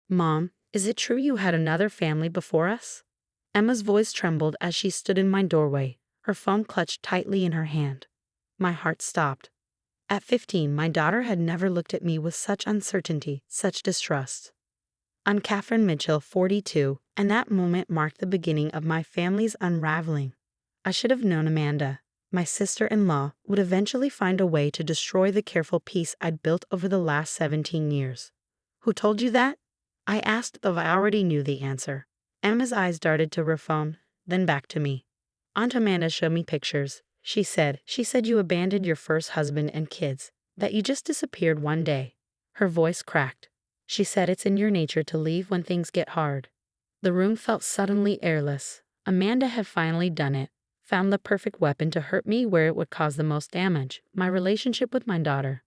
Mom, is it true you had another family before us? Emma's voice trembled as she stood in my doorway, her phone clutched tightly in her hand. My heart stopped. At 15, my daughter had never looked at me with such uncertainty, such distrust. I'm Catherine Mitchell, 42, and that moment marked the beginning of my family's unraveling. I should have known Amanda, my sister-in-law, would eventually find a way to destroy the careful peace I'd built over the last 17 years. Who told you that? I asked, though I already knew the answer. Emma's eyes darted to her phone, then back to me. Aunt Amanda showed me pictures. She said you abandoned your first husband and kids, that you just disappeared one day. Her voice cracked. She said it's in your nature to leave when things get hard. The room felt suddenly airless. Amanda had finally done it, found the perfect weapon to hurt me where it would cause the most damage, my relationship with my daughter.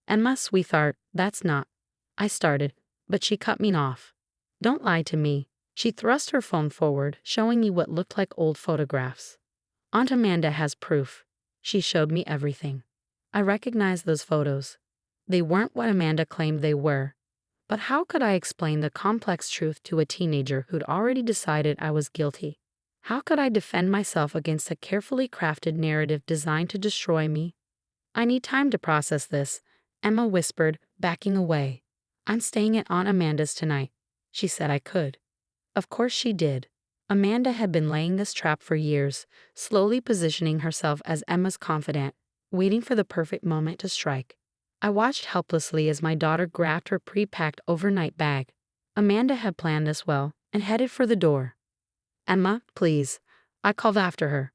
Emma, sweetheart, that's not. I started, but she cut me off. Don't lie to me. She thrust her phone forward, showing me what looked like old photographs. Aunt Amanda has proof. She showed me everything. I recognized those photos. They weren't what Amanda claimed they were. But how could I explain the complex truth to a teenager who'd already decided I was guilty? How could I defend myself against a carefully crafted narrative designed to destroy me? I need time to process this, Emma whispered, backing away. I'm staying at Aunt Amanda's tonight. She said I could. Of course she did. Amanda had been laying this trap for years, slowly positioning herself as Emma's confidant, waiting for the perfect moment to strike. I watched helplessly as my daughter grabbed her pre-packed overnight bag. Amanda had planned this well and headed for the door. Emma, please. I called after her.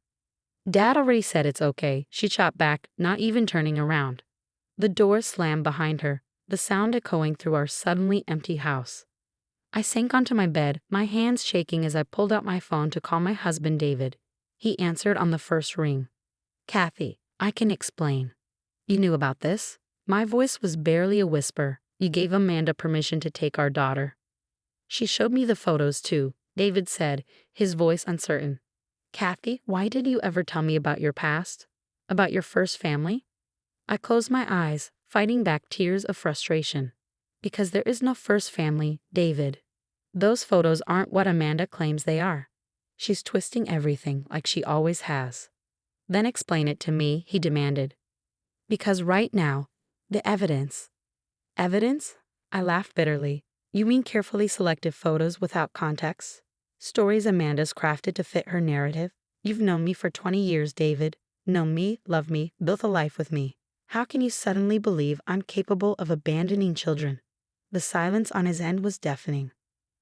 Dad already said it's okay, she shot back, not even turning around. The door slammed behind her, the sound echoing through our suddenly empty house. I sank onto my bed, my hands shaking as I pulled out my phone to call my husband David. He answered on the first ring. Kathy, I can explain. You knew about this? My voice was barely a whisper. You gave Amanda permission to take our daughter. She showed me the photos too, David said, his voice uncertain. Kathy, why did you ever tell me about your past? About your first family? I closed my eyes, fighting back tears of frustration. Because there is no first family, David. Those photos aren't what Amanda claims they are. She's twisting everything like she always has. Then explain it to me, he demanded. Because right now, the evidence. Evidence? I laughed bitterly. You mean carefully selected photos without context? Stories Amanda's crafted to fit her narrative? You've known me for 20 years, David. Known me, loved me, built a life with me. How can you suddenly believe I'm capable of abandoning children? The silence on his end was deafening.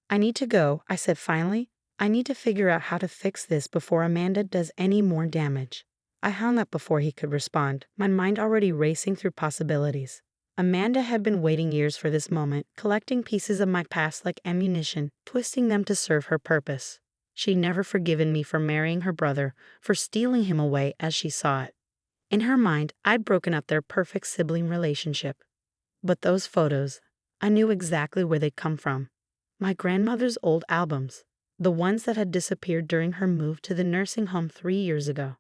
I need to go, I said finally. I need to figure out how to fix this before Amanda does any more damage. I hung up before he could respond, my mind already racing through possibilities. Amanda had been waiting years for this moment, collecting pieces of my past like ammunition, twisting them to serve her purpose. She'd never forgiven me for marrying her brother, for stealing him away as she saw it. In her mind, I'd broken up their perfect sibling relationship. But those photos, I knew exactly where they'd come from. My grandmother's old albums, the ones that had disappeared during her move to the nursing home 3 years ago.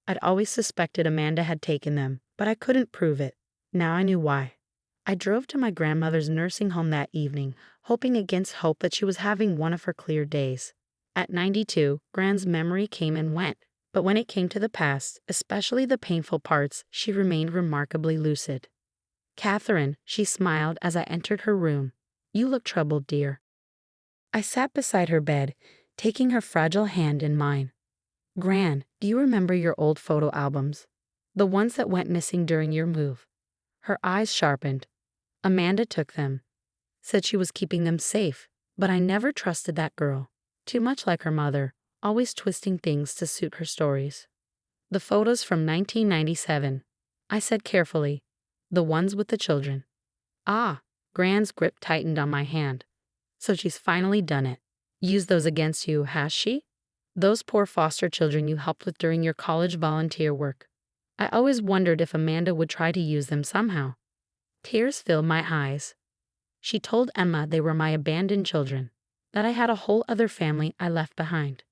I'd always suspected Amanda had taken them, but I couldn't prove it. Now I knew why. I drove to my grandmother's nursing home that evening, hoping against hope that she was having one of her clear days. At 92, Gran's memory came and went, but when it came to the past, especially the painful parts, she remained remarkably lucid. Catherine, she smiled as I entered her room. You look troubled, dear. I sat beside her bed, taking her fragile hand in mine. Gran, do you remember your old photo albums? The ones that went missing during your move? Her eyes sharpened. Amanda took them. Said she was keeping them safe, but I never trusted that girl. Too much like her mother, always twisting things to suit her stories. The photos from 1997, I said carefully. The ones with the children. Ah, Gran's grip tightened on my hand. So she's finally done it. Used those against you, has she? Those poor foster children you helped with during your college volunteer work. I always wondered if Amanda would try to use them somehow. Tears filled my eyes. She told Emma they were my abandoned children, that I had a whole other family I left behind.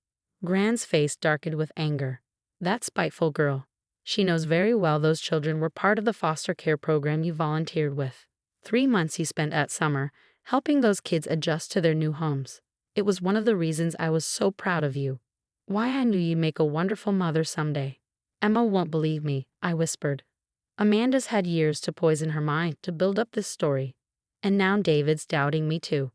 Gran's face darkened with anger. That spiteful girl. She knows very well those children were part of the foster care program you volunteered with. 3 months you spent at summer, helping those kids adjust to their new homes. It was one of the reasons I was so proud of you. Why I knew you'd make a wonderful mother someday. Emma won't believe me, I whispered. Amanda's had years to poison her mind to build up this story. And now David's doubting me too.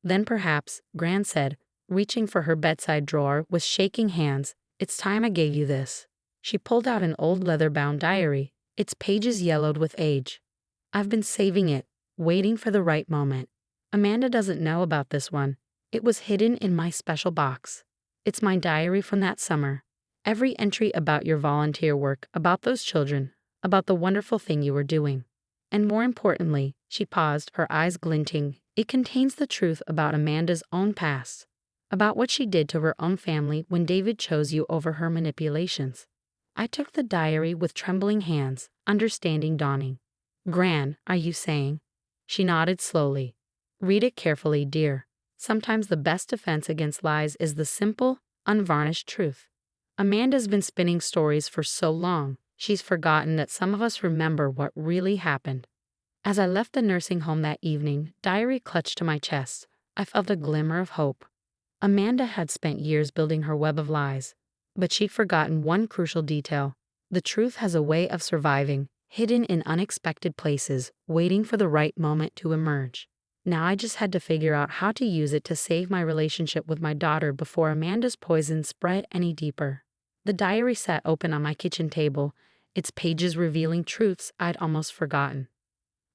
Then perhaps, Gran said, reaching for her bedside drawer with shaking hands, it's time I gave you this. She pulled out an old leather-bound diary, its pages yellowed with age. I've been saving it, waiting for the right moment. Amanda doesn't know about this one. It was hidden in my special box. It's my diary from that summer. Every entry about your volunteer work, about those children, about the wonderful thing you were doing. And more importantly, she paused, her eyes glinting, it contains the truth about Amanda's own past, about what she did to her own family when David chose you over her manipulations. I took the diary with trembling hands, understanding dawning. Gran, are you saying? She nodded slowly. Read it carefully, dear. Sometimes the best defense against lies is the simple, unvarnished truth. Amanda's been spinning stories for so long, she's forgotten that some of us remember what really happened. As I left the nursing home that evening, diary clutched to my chest, I felt a glimmer of hope. Amanda had spent years building her web of lies, but she'd forgotten one crucial detail. The truth has a way of surviving, hidden in unexpected places, waiting for the right moment to emerge. Now I just had to figure out how to use it to save my relationship with my daughter before Amanda's poison spread any deeper. The diary sat open on my kitchen table, its pages revealing truths I'd almost forgotten.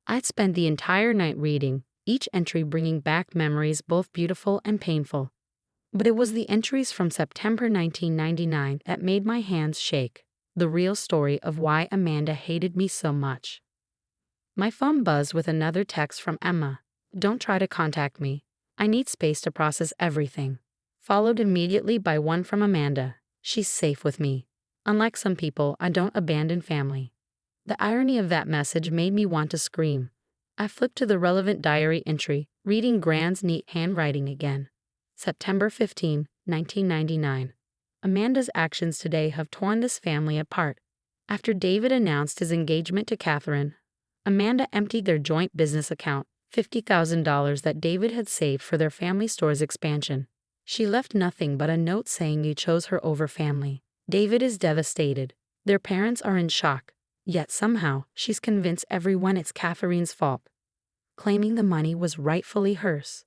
I'd spent the entire night reading, each entry bringing back memories both beautiful and painful. But it was the entries from September 1999 that made my hands shake, the real story of why Amanda hated me so much. My phone buzzed with another text from Emma. Don't try to contact me. I need space to process everything. Followed immediately by one from Amanda. She's safe with me. Unlike some people, I don't abandon family. The irony of that message made me want to scream. I flipped to the relevant diary entry, reading Gran's neat handwriting again. September 15, 1999. Amanda's actions today have torn this family apart. After David announced his engagement to Catherine, Amanda emptied their joint business account, $50,000 that David had saved for their family store's expansion. She left nothing but a note saying you chose her over family. David is devastated. Their parents are in shock. Yet somehow, she's convinced everyone it's Catherine's fault, claiming the money was rightfully hers.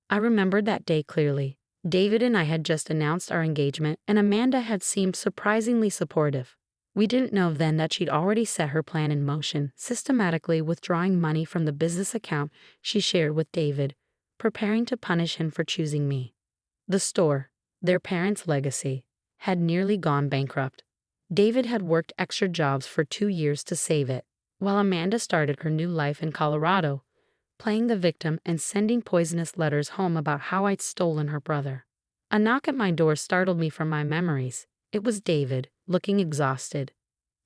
I remembered that day clearly. David and I had just announced our engagement, and Amanda had seemed surprisingly supportive. We didn't know then that she'd already set her plan in motion, systematically withdrawing money from the business account she shared with David, preparing to punish him for choosing me. The store, their parents' legacy, had nearly gone bankrupt. David had worked extra jobs for 2 years to save it, while Amanda started her new life in Colorado, playing the victim and sending poisonous letters home about how I'd stolen her brother. A knock at my door startled me from my memories. It was David, looking exhausted.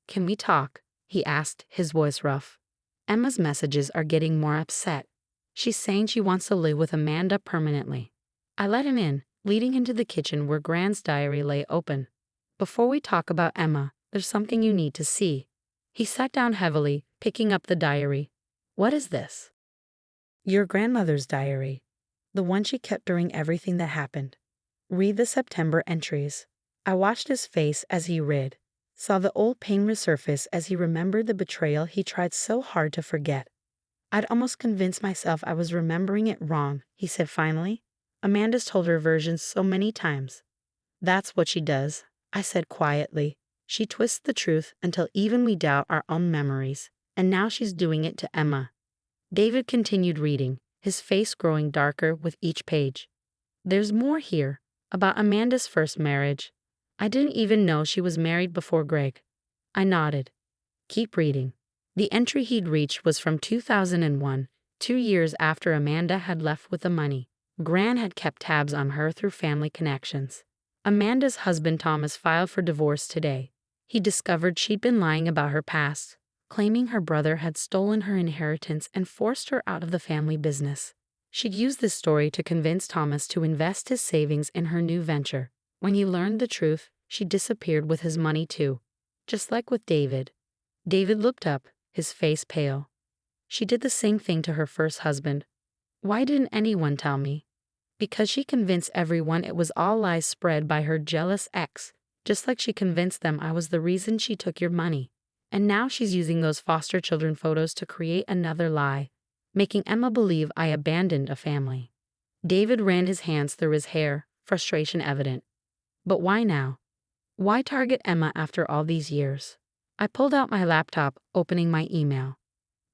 Can we talk? He asked, his voice rough. Emma's messages are getting more upset. She's saying she wants to live with Amanda permanently. I let him in, leading him to the kitchen where Gran's diary lay open. Before we talk about Emma, there's something you need to see. He sat down heavily, picking up the diary. What is this? Your grandmother's diary. The one she kept during everything that happened. Read the September entries. I watched his face as he read, saw the old pain resurface as he remembered the betrayal he tried so hard to forget. I'd almost convinced myself I was remembering it wrong, he said finally. Amanda's told her version so many times. That's what she does, I said quietly. She twists the truth until even we doubt our own memories, and now she's doing it to Emma. David continued reading, his face growing darker with each page. There's more here, about Amanda's first marriage. I didn't even know she was married before Greg. I nodded. Keep reading. The entry he'd reached was from 2001, 2 years after Amanda had left with the money. Gran had kept tabs on her through family connections. Amanda's husband Thomas filed for divorce today. He discovered she'd been lying about her past, claiming her brother had stolen her inheritance and forced her out of the family business. She'd used this story to convince Thomas to invest his savings in her new venture. When he learned the truth, she disappeared with his money too. Just like with David. David looked up, his face pale. She did the same thing to her first husband. Why didn't anyone tell me? Because she convinced everyone it was all lies spread by her jealous ex, just like she convinced them I was the reason she took your money. And now she's using those foster children photos to create another lie, making Emma believe I abandoned a family. David ran his hands through his hair, frustration evident. But why now? Why target Emma after all these years? I pulled out my laptop, opening my email.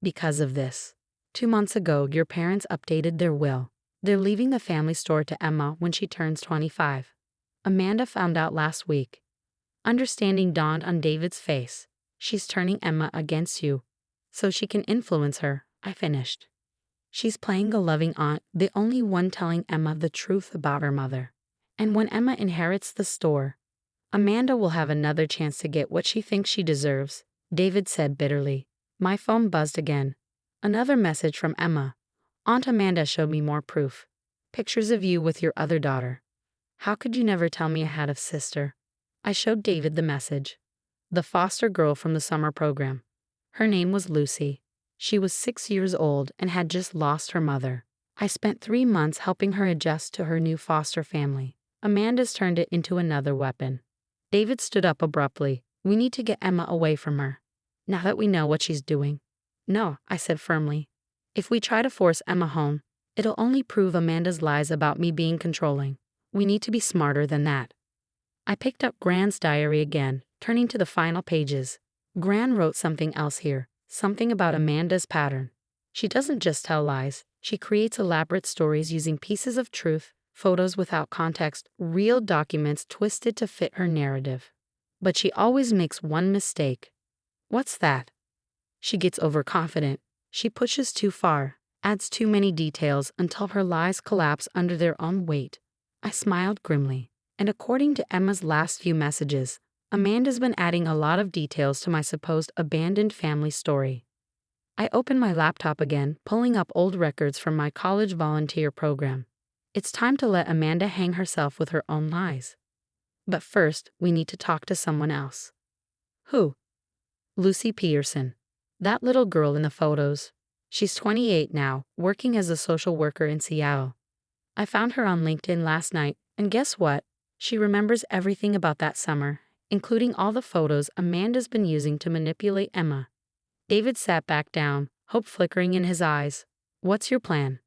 Because of this. 2 months ago, your parents updated their will. They're leaving the family store to Emma when she turns 25. Amanda found out last week. Understanding dawned on David's face. She's turning Emma against you, so she can influence her, I finished. She's playing a loving aunt, the only one telling Emma the truth about her mother. And when Emma inherits the store, Amanda will have another chance to get what she thinks she deserves, David said bitterly. My phone buzzed again. Another message from Emma. Aunt Amanda showed me more proof. Pictures of you with your other daughter. How could you never tell me I had a sister? I showed David the message. The foster girl from the summer program. Her name was Lucy. She was 6 years old and had just lost her mother. I spent 3 months helping her adjust to her new foster family. Amanda's turned it into another weapon. David stood up abruptly. We need to get Emma away from her. Now that we know what she's doing. No, I said firmly. If we try to force Emma home, it'll only prove Amanda's lies about me being controlling. We need to be smarter than that. I picked up Gran's diary again, turning to the final pages. Gran wrote something else here, something about Amanda's pattern. She doesn't just tell lies, she creates elaborate stories using pieces of truth, photos without context, real documents twisted to fit her narrative. But she always makes one mistake. What's that? She gets overconfident. She pushes too far, adds too many details until her lies collapse under their own weight. I smiled grimly. And according to Emma's last few messages, Amanda's been adding a lot of details to my supposed abandoned family story. I opened my laptop again, pulling up old records from my college volunteer program. It's time to let Amanda hang herself with her own lies. But first, we need to talk to someone else. Who? Lucy Peterson. That little girl in the photos. She's 28 now, working as a social worker in Seattle. I found her on LinkedIn last night, and guess what? She remembers everything about that summer, including all the photos Amanda's been using to manipulate Emma. David sat back down, hope flickering in his eyes. What's your plan?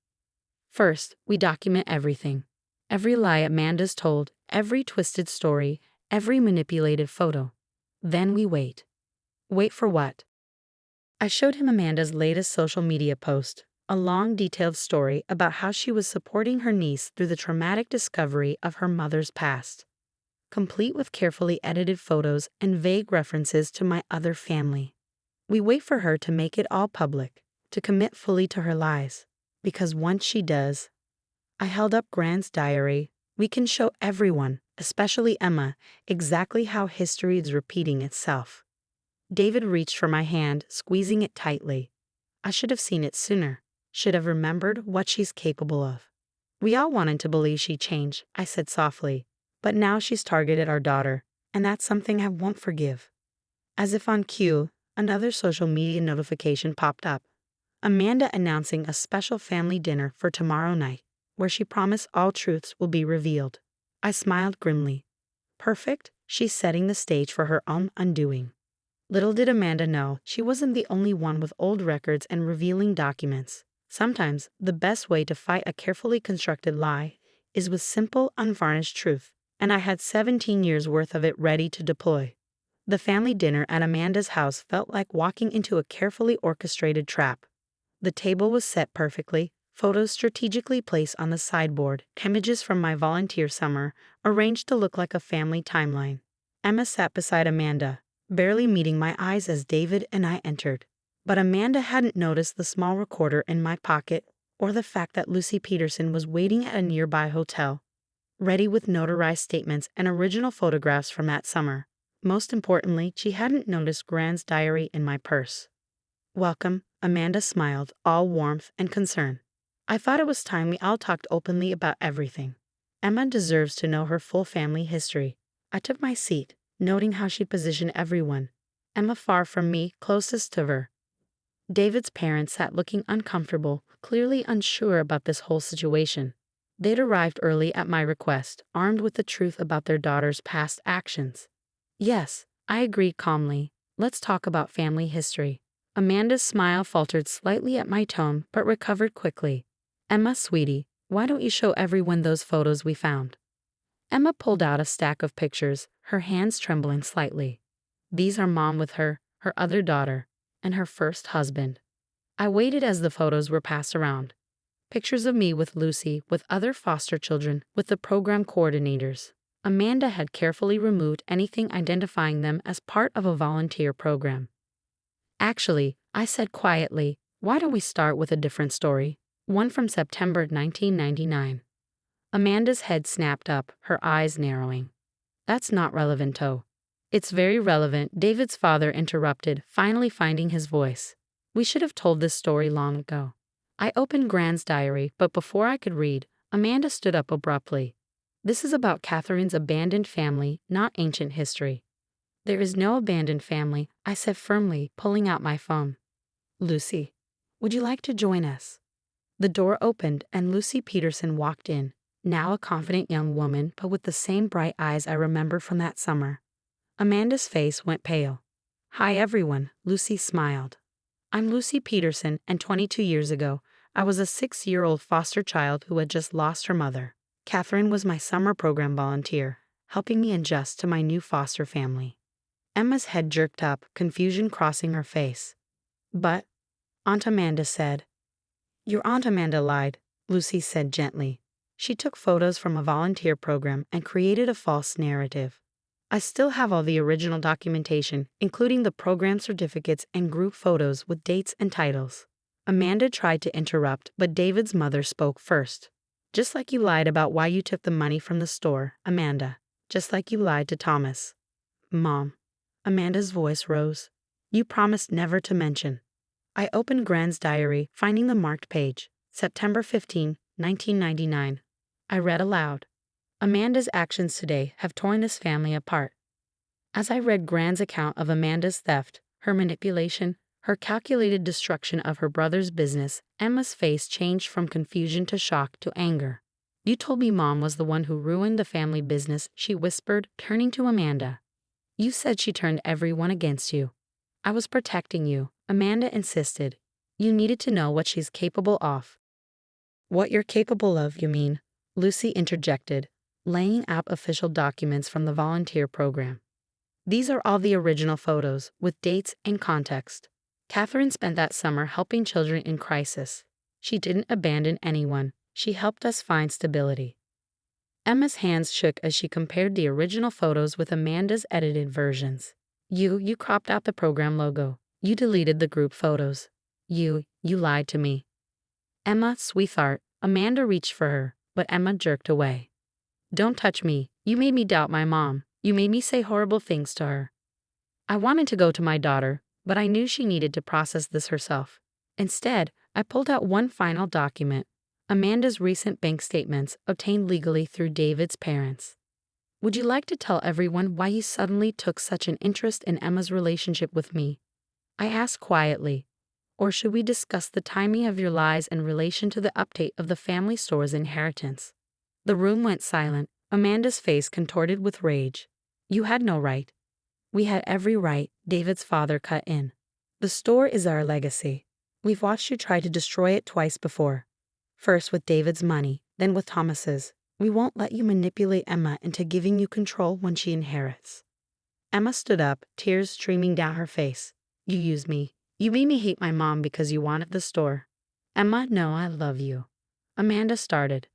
First, we document everything. Every lie Amanda's told, every twisted story, every manipulated photo. Then we wait. Wait for what? I showed him Amanda's latest social media post, a long detailed story about how she was supporting her niece through the traumatic discovery of her mother's past, complete with carefully edited photos and vague references to my other family. We wait for her to make it all public, to commit fully to her lies, because once she does, I held up Gran's diary, we can show everyone, especially Emma, exactly how history is repeating itself. David reached for my hand, squeezing it tightly. I should have seen it sooner. Should have remembered what she's capable of. We all wanted to believe she changed, I said softly, but now she's targeted our daughter, and that's something I won't forgive. As if on cue, another social media notification popped up. Amanda announcing a special family dinner for tomorrow night, where she promised all truths will be revealed. I smiled grimly. Perfect, she's setting the stage for her own undoing. Little did Amanda know she wasn't the only one with old records and revealing documents. Sometimes, the best way to fight a carefully constructed lie is with simple, unvarnished truth, and I had 17 years worth of it ready to deploy. The family dinner at Amanda's house felt like walking into a carefully orchestrated trap. The table was set perfectly, photos strategically placed on the sideboard, images from my volunteer summer, arranged to look like a family timeline. Emma sat beside Amanda, barely meeting my eyes as David and I entered. But Amanda hadn't noticed the small recorder in my pocket or the fact that Lucy Peterson was waiting at a nearby hotel, ready with notarized statements and original photographs from that summer. Most importantly, she hadn't noticed Gran's diary in my purse. Welcome, Amanda smiled, all warmth and concern. I thought it was time we all talked openly about everything. Emma deserves to know her full family history. I took my seat, noting how she positioned everyone. Emma far from me, closest to her. David's parents sat looking uncomfortable, clearly unsure about this whole situation. They'd arrived early at my request, armed with the truth about their daughter's past actions. Yes, I agreed calmly. Let's talk about family history. Amanda's smile faltered slightly at my tone, but recovered quickly. Emma, sweetie, why don't you show everyone those photos we found? Emma pulled out a stack of pictures, her hands trembling slightly. These are Mom with her other daughter, and her first husband. I waited as the photos were passed around. Pictures of me with Lucy, with other foster children, with the program coordinators. Amanda had carefully removed anything identifying them as part of a volunteer program. Actually, I said quietly, why don't we start with a different story? One from September 1999. Amanda's head snapped up, her eyes narrowing. That's not relevant, oh. It's very relevant, David's father interrupted, finally finding his voice. We should have told this story long ago. I opened Grand's diary, but before I could read, Amanda stood up abruptly. This is about Catherine's abandoned family, not ancient history. There is no abandoned family, I said firmly, pulling out my phone. Lucy, would you like to join us? The door opened and Lucy Peterson walked in, now a confident young woman but with the same bright eyes I remember from that summer. Amanda's face went pale. Hi everyone, Lucy smiled. I'm Lucy Peterson, and 22 years ago, I was a 6-year-old foster child who had just lost her mother. Catherine was my summer program volunteer, helping me adjust to my new foster family. Emma's head jerked up, confusion crossing her face. But, Aunt Amanda said. Your Aunt Amanda lied, Lucy said gently. She took photos from a volunteer program and created a false narrative. I still have all the original documentation, including the program certificates and group photos with dates and titles. Amanda tried to interrupt, but David's mother spoke first. Just like you lied about why you took the money from the store, Amanda. Just like you lied to Thomas. Mom. Amanda's voice rose. You promised never to mention. I opened Grand's diary, finding the marked page. September 15, 1999. I read aloud. Amanda's actions today have torn this family apart. As I read Grand's account of Amanda's theft, her manipulation, her calculated destruction of her brother's business, Emma's face changed from confusion to shock to anger. You told me Mom was the one who ruined the family business, she whispered, turning to Amanda. You said she turned everyone against you. I was protecting you, Amanda insisted. You needed to know what she's capable of. What you're capable of, you mean? Lucy interjected, laying out official documents from the volunteer program. These are all the original photos, with dates and context. Catherine spent that summer helping children in crisis. She didn't abandon anyone. She helped us find stability. Emma's hands shook as she compared the original photos with Amanda's edited versions. You cropped out the program logo. You deleted the group photos. You lied to me. Emma, sweetheart, Amanda reached for her, but Emma jerked away. Don't touch me. You made me doubt my mom. You made me say horrible things to her. I wanted to go to my daughter, but I knew she needed to process this herself. Instead, I pulled out one final document, Amanda's recent bank statements obtained legally through David's parents. Would you like to tell everyone why you suddenly took such an interest in Emma's relationship with me? I asked quietly. Or should we discuss the timing of your lies in relation to the update of the family store's inheritance? The room went silent, Amanda's face contorted with rage. You had no right. We had every right, David's father cut in. The store is our legacy. We've watched you try to destroy it twice before. First with David's money, then with Thomas's. We won't let you manipulate Emma into giving you control when she inherits. Emma stood up, tears streaming down her face. You used me. You made me hate my mom because you wanted the store. Emma, no, I love you. Amanda started.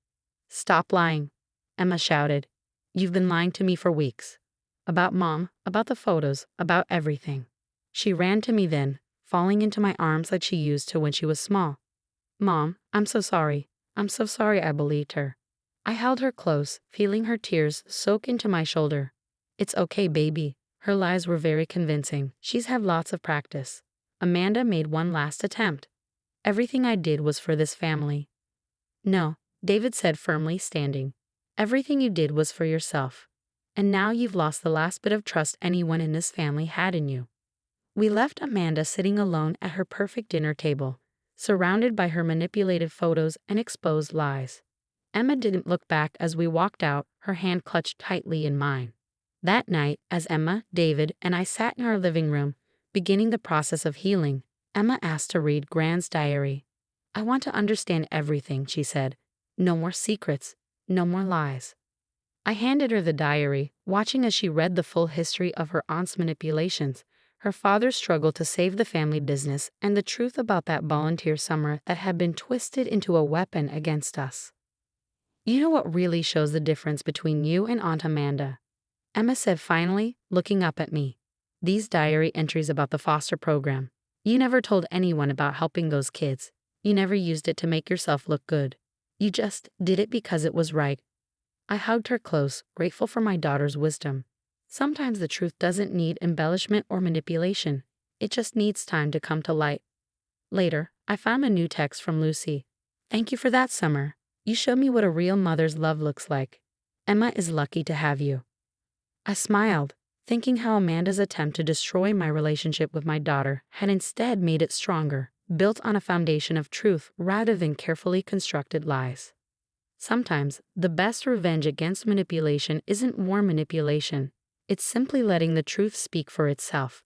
Stop lying, Emma shouted. You've been lying to me for weeks. About Mom, about the photos, about everything. She ran to me then, falling into my arms like she used to when she was small. Mom, I'm so sorry. I'm so sorry I believed her. I held her close, feeling her tears soak into my shoulder. It's okay, baby. Her lies were very convincing. She's had lots of practice. Amanda made one last attempt. Everything I did was for this family. No, David said firmly, standing. Everything you did was for yourself. And now you've lost the last bit of trust anyone in this family had in you. We left Amanda sitting alone at her perfect dinner table, surrounded by her manipulated photos and exposed lies. Emma didn't look back as we walked out, her hand clutched tightly in mine. That night, as Emma, David, and I sat in our living room, beginning the process of healing, Emma asked to read Grand's diary. "I want to understand everything," she said. "No more secrets, no more lies." I handed her the diary, watching as she read the full history of her aunt's manipulations, her father's struggle to save the family business, and the truth about that volunteer summer that had been twisted into a weapon against us. "You know what really shows the difference between you and Aunt Amanda?" Emma said finally, looking up at me. "These diary entries about the foster program. You never told anyone about helping those kids. You never used it to make yourself look good. You just did it because it was right." I hugged her close, grateful for my daughter's wisdom. Sometimes the truth doesn't need embellishment or manipulation. It just needs time to come to light. Later, I found a new text from Lucy. "Thank you for that summer. You showed me what a real mother's love looks like. Emma is lucky to have you." I smiled, thinking how Amanda's attempt to destroy my relationship with my daughter had instead made it stronger, built on a foundation of truth rather than carefully constructed lies. Sometimes, the best revenge against manipulation isn't more manipulation. It's simply letting the truth speak for itself.